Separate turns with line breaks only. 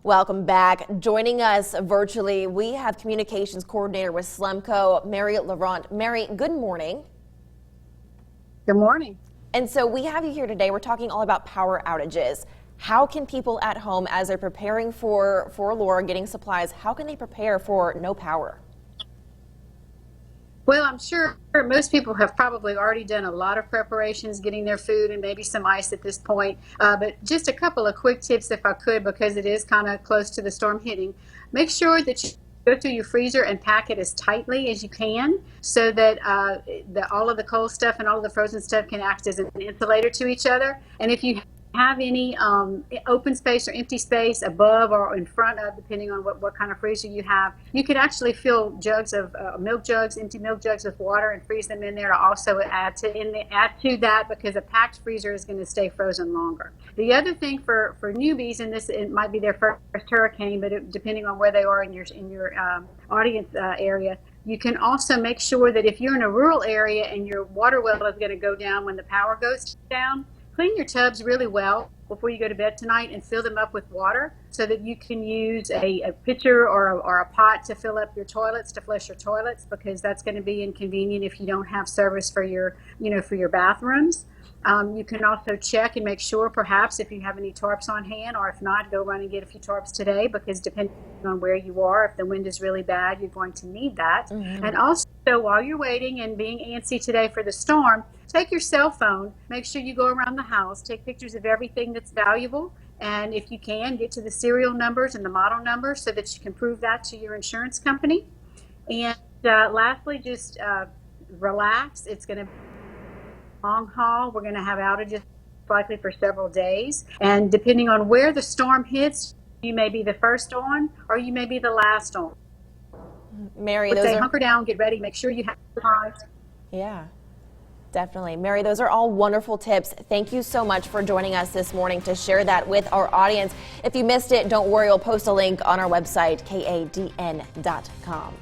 Welcome back. Joining us virtually, we have communications coordinator with SLEMCO, Mary Laurent. Mary, good morning.
Good morning.
And so we have you here today. We're talking all about power outages. How can people at home, as they're preparing for Laura getting supplies, how can they prepare for no power?
Well, I'm sure most people have probably already done a lot of preparations, getting their food and maybe some ice at this point. But just a couple of quick tips, if I could, because it is kind of close to the storm hitting. Make sure that you go through your freezer and pack it as tightly as you can, so that all of the cold stuff and all of the frozen stuff can act as an insulator to each other. And if you have any open space or empty space above or in front of, depending on what kind of freezer you have, you could actually fill jugs of empty milk jugs with water and freeze them in there to also add to that, because a packed freezer is going to stay frozen longer. The other thing for newbies, and it might be their first hurricane, but depending on where they are in your audience area, you can also make sure that if you're in a rural area and your water well is going to go down when the power goes down, clean your tubs really well before you go to bed tonight and fill them up with water, so that you can use a pitcher or a pot to fill up your toilets, to flush your toilets, because that's going to be inconvenient if you don't have service for your bathrooms. You can also check and make sure, perhaps, if you have any tarps on hand, or if not, go run and get a few tarps today, because depending on where you are, if the wind is really bad, you're going to need that. Mm-hmm. And also, while you're waiting and being antsy today for the storm, take your cell phone, make sure you go around the house, take pictures of everything that's valuable, and if you can, get to the serial numbers and the model numbers so that you can prove that to your insurance company. And lastly, just relax. It's going to be a long haul. We're going to have outages likely for several days, and depending on where the storm hits, you may be the first on or you may be the last on.
Mary,
hunker down, get ready, make sure you have supplies.
Yeah. Definitely. Mary, those are all wonderful tips. Thank you so much for joining us this morning to share that with our audience. If you missed it, don't worry, we'll post a link on our website, kadn.com.